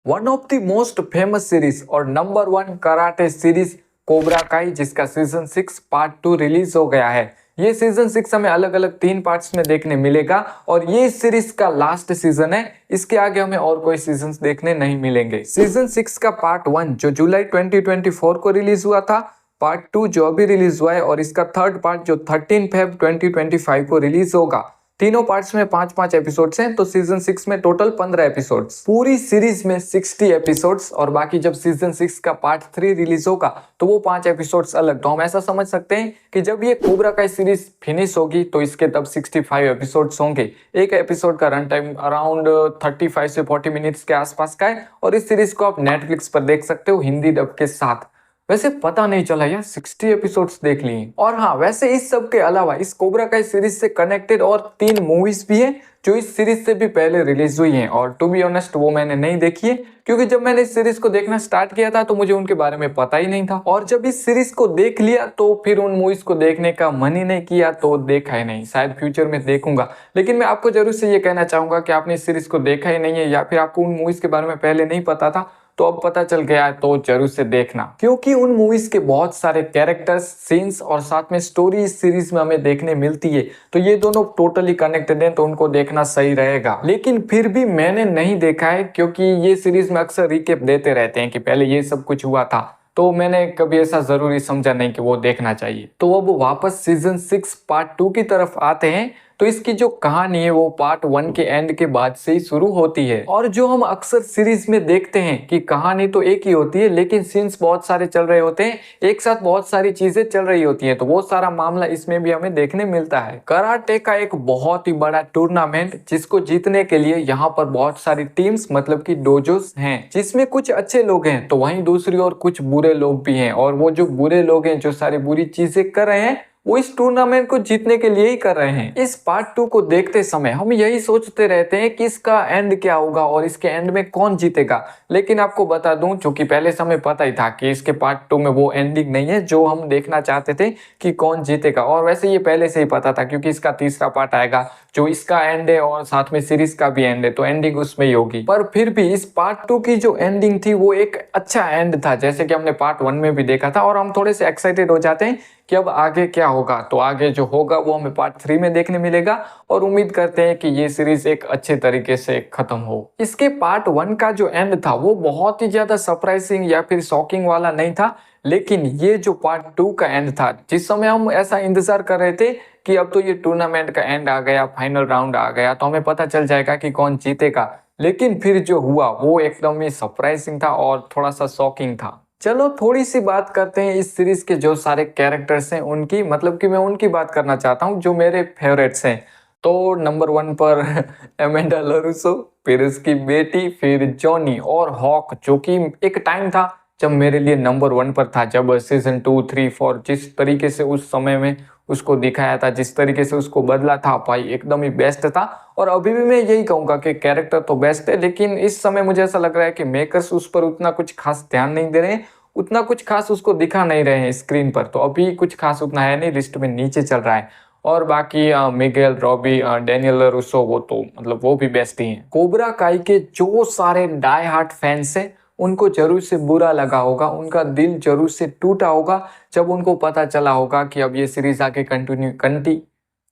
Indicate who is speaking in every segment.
Speaker 1: One of the most famous series और number one karate series Cobra Kai, जिसका season 6 part 2 release हो गया है। ये सीजन 6 हमें अलग अलग 3 पार्ट्स में देखने मिलेगा और ये इस सीरीज का लास्ट सीजन है। इसके आगे हमें और कोई सीजन देखने नहीं मिलेंगे। सीजन 6 का पार्ट 1 जो जुलाई 2024 को रिलीज हुआ था, पार्ट 2 जो अभी रिलीज हुआ है और इसका थर्ड पार्ट जो 13 फेब 2025 को रिलीज होगा। तीनों पार्ट्स में 5-5 एपिसोड्स हैं, तो सीजन 6 में टोटल 15 एपिसोड्स। पूरी सीरीज में 60 एपिसोड्स और बाकी जब सीजन 6 का पार्ट 3 रिलीज होगा तो वो 5 एपिसोड्स अलग। तो हम ऐसा समझ सकते हैं कि जब ये कोबरा का सीरीज फिनिश होगी तो इसके तब 65 एपिसोड्स होंगे। एक एपिसोड का रन टाइम अराउंड 35 से 40 मिनट्स के आसपास का है और इस सीरीज को आप नेटफ्लिक्स पर देख सकते हो हिंदी डब के साथ। वैसे पता नहीं चला यार 60 एपिसोड्स देख लिए। और हाँ, वैसे इस सब के अलावा इस कोबरा काई सीरीज से कनेक्टेड और 3 मूवीज भी हैं जो इस सीरीज से भी पहले रिलीज हुई हैं और टू बी ऑनेस्ट वो मैंने नहीं देखी है, क्योंकि जब मैंने इस सीरीज को देखना स्टार्ट किया था तो मुझे उनके बारे में पता ही नहीं था। और जब इस सीरीज को देख लिया तो फिर उन मूवीज को देखने का मन ही नहीं किया, तो देखा ही नहीं। शायद फ्यूचर में देखूंगा, लेकिन मैं आपको जरूर से ये कहना चाहूंगा कि आपने इस सीरीज को देखा ही नहीं है या फिर आपको उन मूवीज के बारे में पहले नहीं पता था तो अब पता चल गया है, तो जरूर से देखना, क्योंकि उन मूवीज के बहुत सारे कैरेक्टर्स, सीन्स और साथ में स्टोरी इस सीरीज में हमें देखने मिलती है। तो ये दोनों टोटली कनेक्टेड हैं, तो उनको देखना सही रहेगा। लेकिन फिर भी मैंने नहीं देखा है, क्योंकि ये सीरीज में अक्सर रिकेप देते रहते हैं कि पहले ये सब कुछ हुआ था, तो मैंने कभी ऐसा जरूरी समझा नहीं कि वो देखना चाहिए। तो अब वापस सीजन 6 पार्ट 2 की तरफ आते हैं। तो इसकी जो कहानी है वो पार्ट 1 के एंड के बाद से ही शुरू होती है। और जो हम अक्सर सीरीज में देखते हैं कि कहानी तो एक ही होती है लेकिन सीन्स बहुत सारे चल रहे होते हैं, एक साथ बहुत सारी चीजें चल रही होती हैं, तो वो सारा मामला इसमें भी हमें देखने मिलता है। कराटे का एक बहुत ही बड़ा टूर्नामेंट जिसको जीतने के लिए यहाँ पर बहुत सारी टीम्स मतलब कि डोजोस हैं, जिसमें कुछ अच्छे लोग हैं तो वहीं दूसरी ओर कुछ बुरे लोग भी हैं। और वो जो बुरे लोग हैं जो सारी बुरी चीजें कर रहे हैं वो इस टूर्नामेंट को जीतने के लिए ही कर रहे हैं। इस पार्ट 2 को देखते समय हम यही सोचते रहते हैं कि इसका एंड क्या होगा और इसके एंड में कौन जीतेगा। लेकिन आपको बता दूं, चूंकि पहले से हमें पता ही था कि इसके पार्ट 2 में वो एंडिंग नहीं है जो हम देखना चाहते थे कि कौन जीतेगा। और वैसे ये पहले से ही पता था, क्योंकि इसका तीसरा पार्ट आएगा जो इसका एंड है और साथ में सीरीज का भी एंड है, तो एंडिंग उसमें ही होगी। पर फिर भी इस पार्ट 2 की जो एंडिंग थी वो एक अच्छा एंड था, जैसे कि हमने पार्ट 1 में भी देखा था। और हम थोड़े से एक्साइटेड हो जाते हैं कि अब आगे क्या होगा। तो आगे जो होगा वो हमें पार्ट 3 में देखने मिलेगा और उम्मीद करते हैं कि ये सीरीज एक अच्छे तरीके से खत्म हो। इसके पार्ट 1 का जो एंड था वो बहुत ही ज्यादा सरप्राइजिंग या फिर शॉकिंग वाला नहीं था, लेकिन ये जो पार्ट 2 का एंड था, जिस समय हम ऐसा इंतजार कर रहे थे कि अब तो ये टूर्नामेंट का एंड आ गया, फाइनल राउंड आ गया, तो हमें पता चल जाएगा कि कौन जीतेगा। लेकिन फिर जो हुआ वो एकदम ही सरप्राइजिंग था और थोड़ा सा शॉकिंग था। चलो थोड़ी सी बात करते हैं इस सीरीज के जो सारे कैरेक्टर्स हैं उनकी, मतलब कि मैं उनकी बात करना चाहता हूँ जो मेरे फेवरेट्स हैं। तो नंबर 1 पर एमेंडा लरूसो, फिर उसकी बेटी, फिर जॉनी और हॉक, जो कि एक टाइम था जब मेरे लिए नंबर 1 पर था। जब सीजन 2, 3, 4 जिस तरीके से उस समय में उसको दिखाया था, जिस तरीके से उसको बदला था, भाई एकदम ही बेस्ट था। और अभी भी मैं यही कहूंगा कि कैरेक्टर तो बेस्ट है, लेकिन इस समय मुझे ऐसा लग रहा है कि मेकर्स उस पर उतना कुछ खास ध्यान नहीं दे रहे हैं, उतना कुछ खास उसको दिखा नहीं रहे हैं स्क्रीन पर। तो अभी कुछ खास उतना है नहीं, लिस्ट में नीचे चल रहा है। और बाकी मिगेल, रॉबी, डेनियल रूसो, वो तो मतलब वो भी बेस्ट ही हैं। कोबरा काई के जो सारे डाई हार्ट फैंस हैं उनको जरूर से बुरा लगा होगा, उनका दिल जरूर से टूटा होगा जब उनको पता चला होगा कि अब ये सीरीज आगे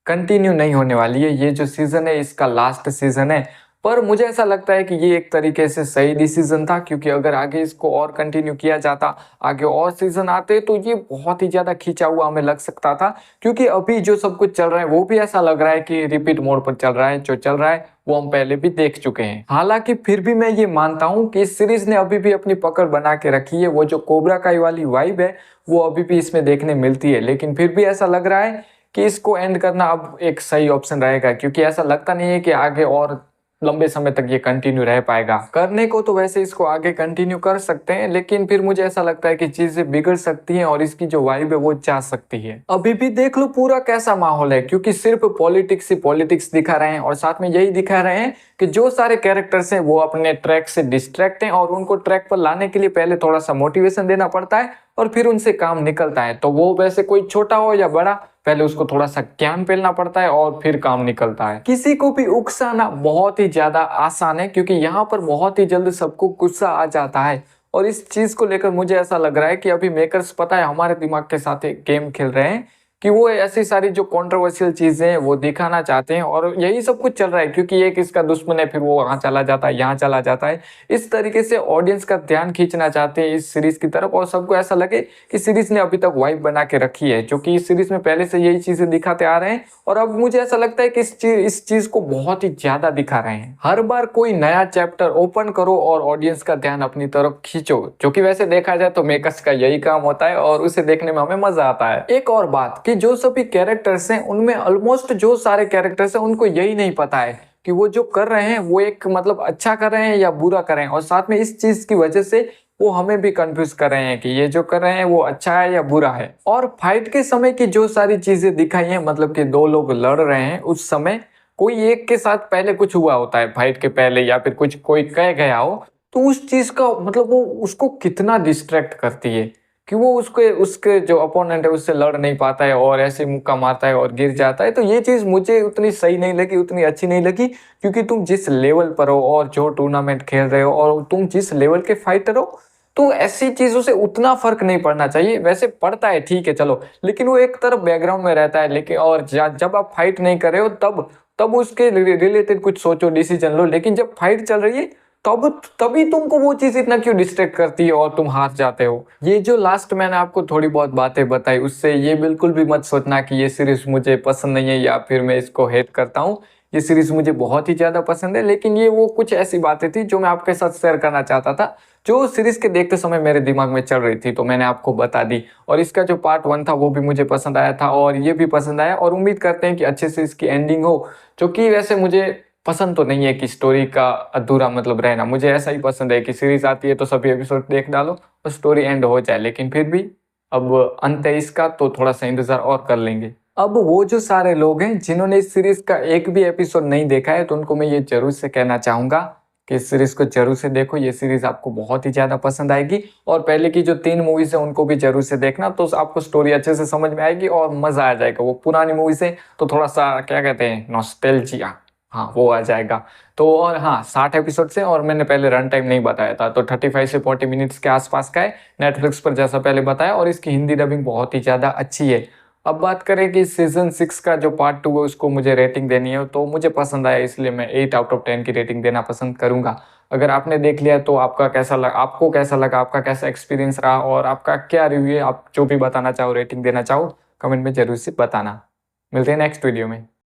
Speaker 1: कंटिन्यू नहीं होने वाली है। ये जो सीजन है इसका लास्ट सीजन है। पर मुझे ऐसा लगता है कि ये एक तरीके से सही डिसीजन था, क्योंकि अगर आगे इसको और कंटिन्यू किया जाता, आगे और सीजन आते, तो ये बहुत ही ज्यादा खींचा हुआ हमें लग सकता था। क्योंकि अभी जो सब कुछ चल रहा है वो भी ऐसा लग रहा है कि रिपीट मोड पर चल रहा है, जो चल रहा है वो हम पहले भी देख चुके हैं। हालांकि फिर भी मैं ये मानता हूँ कि इस सीरीज ने अभी भी अपनी पकड़ बना के रखी है। वो जो कोबरा काई वाली वाइब है वो अभी भी इसमें देखने मिलती है, लेकिन फिर भी ऐसा लग रहा है कि इसको एंड करना अब एक सही ऑप्शन रहेगा, क्योंकि ऐसा लगता नहीं है कि आगे और लंबे समय तक ये कंटिन्यू रह पाएगा। करने को तो वैसे इसको आगे कंटिन्यू कर सकते हैं, लेकिन फिर मुझे ऐसा लगता है कि चीजें बिगड़ सकती हैं और इसकी जो वाइब है वो जा सकती है। अभी भी देख लो पूरा कैसा माहौल है, क्योंकि सिर्फ पॉलिटिक्स ही पॉलिटिक्स दिखा रहे हैं और साथ में यही दिखा रहे हैं कि जो सारे कैरेक्टर्स हैं वो अपने ट्रैक से डिस्ट्रैक्ट हैं और उनको ट्रैक पर लाने के लिए पहले थोड़ा सा मोटिवेशन देना पड़ता है और फिर उनसे काम निकलता है। तो वो वैसे कोई छोटा हो या बड़ा, पहले उसको थोड़ा सा ज्ञान फैलना पड़ता है और फिर काम निकलता है। किसी को भी उकसाना बहुत ही ज्यादा आसान है, क्योंकि यहाँ पर बहुत ही जल्द सबको गुस्सा आ जाता है। और इस चीज को लेकर मुझे ऐसा लग रहा है कि अभी मेकर्स पता है हमारे दिमाग के साथ एक गेम खेल रहे हैं कि वो ऐसी सारी जो कंट्रोवर्शियल चीजें हैं वो दिखाना चाहते हैं, और यही सब कुछ चल रहा है क्योंकि एक इसका दुश्मन है, फिर वो वहां चला जाता है, यहाँ चला जाता है। इस तरीके से ऑडियंस का ध्यान खींचना चाहते हैं इस सीरीज की तरफ, और सबको ऐसा लगे कि सीरीज ने अभी तक वाइब बना के रखी है, जो कि इस सीरीज में पहले से यही चीजें दिखाते आ रहे हैं। और अब मुझे ऐसा लगता है कि इस चीज को बहुत ही ज्यादा दिखा रहे हैं। हर बार कोई नया चैप्टर ओपन करो और ऑडियंस का ध्यान अपनी तरफ खींचो, जो कि वैसे देखा जाए तो मेकर्स का यही काम होता है, और उसे देखने में हमें मजा आता है। एक और बात कि जो सभी कैरेक्टर्स हैं उनमें ऑलमोस्ट जो सारे कैरेक्टर्स हैं उनको यही नहीं पता है कि वो जो कर रहे हैं वो एक मतलब अच्छा कर रहे हैं या बुरा कर रहे हैं, और साथ में इस चीज की वजह से वो हमें भी कंफ्यूज कर रहे हैं कि ये जो कर रहे हैं वो अच्छा है या बुरा है। और फाइट के समय की जो सारी चीजें दिखाई हैं, मतलब कि दो लोग लड़ रहे हैं उस समय कोई एक के साथ पहले कुछ हुआ होता है फाइट के पहले, या फिर कुछ कोई कह गया हो, तो उस चीज का मतलब वो उसको कितना डिस्ट्रैक्ट करती है कि वो उसके उसके जो अपोनेंट है उससे लड़ नहीं पाता है और ऐसे मुक्का मारता है और गिर जाता है। तो ये चीज मुझे उतनी सही नहीं लगी, उतनी अच्छी नहीं लगी, क्योंकि तुम जिस लेवल पर हो और जो टूर्नामेंट खेल रहे हो और तुम जिस लेवल के फाइटर हो, तो ऐसी चीजों से उतना फर्क नहीं पड़ना चाहिए। वैसे पड़ता है, ठीक है चलो, लेकिन वो एक तरफ बैकग्राउंड में रहता है। लेकिन और जब आप फाइट नहीं कर रहे हो तब तब उसके रिलेटेड कुछ सोचो, डिसीजन लो। लेकिन जब फाइट चल रही है तभी तुमको वो चीज इतना क्यों डिस्ट्रैक्ट करती है और तुम हार जाते हो। ये जो लास्ट मैंने आपको थोड़ी बहुत बातें बताई, उससे ये बिल्कुल भी मत सोचना कि ये सीरीज मुझे पसंद नहीं है या फिर मैं इसको हेट करता हूँ। ये सीरीज मुझे बहुत ही ज्यादा पसंद है, लेकिन ये वो कुछ ऐसी बातें थी जो मैं आपके साथ शेयर करना चाहता था, जो सीरीज के देखते समय मेरे दिमाग में चल रही थी, तो मैंने आपको बता दी। और इसका जो पार्ट 1 था वो भी मुझे पसंद आया था, और ये भी पसंद आया, और उम्मीद करते हैं कि अच्छे से इसकी एंडिंग हो। जो कि वैसे मुझे पसंद तो नहीं है कि स्टोरी का अधूरा मतलब रहना, मुझे ऐसा ही पसंद है कि सीरीज आती है तो सभी एपिसोड देख डालो और स्टोरी एंड हो जाए। लेकिन फिर भी अब अंत है इसका, तो थोड़ा सा इंतजार और कर लेंगे। अब वो जो सारे लोग हैं जिन्होंने इस सीरीज का एक भी एपिसोड नहीं देखा है, तो उनको मैं ये जरूर से कहना चाहूंगा कि इस सीरीज को जरूर से देखो। ये सीरीज आपको बहुत ही ज्यादा पसंद आएगी, और पहले की जो 3 मूवीज है उनको भी जरूर से देखना, तो आपको स्टोरी अच्छे से समझ में आएगी और मजा आ जाएगा। वो पुरानी मूवीज है तो थोड़ा सा क्या कहते हैं, नॉस्टैल्जिया, हाँ वो आ जाएगा। तो और हाँ 60 एपिसोड से, और मैंने पहले रन टाइम नहीं बताया था, तो 35 से 40 मिनट्स के आसपास का है नेटफ्लिक्स पर, जैसा पहले बताया। और इसकी हिंदी डबिंग बहुत ही ज़्यादा अच्छी है। अब बात करें कि सीजन 6 का जो पार्ट 2 है उसको मुझे रेटिंग देनी है, तो मुझे पसंद आया इसलिए मैं 8 आउट ऑफ 10 की रेटिंग देना पसंद करूंगा। अगर आपने देख लिया तो आपका कैसा लगा, आपको कैसा लगा, आपका कैसा एक्सपीरियंस रहा, और आपका क्या रिव्यू है, आप जो भी बताना चाहो, रेटिंग देना चाहो, कमेंट में जरूर से बताना। मिलते हैं नेक्स्ट वीडियो में।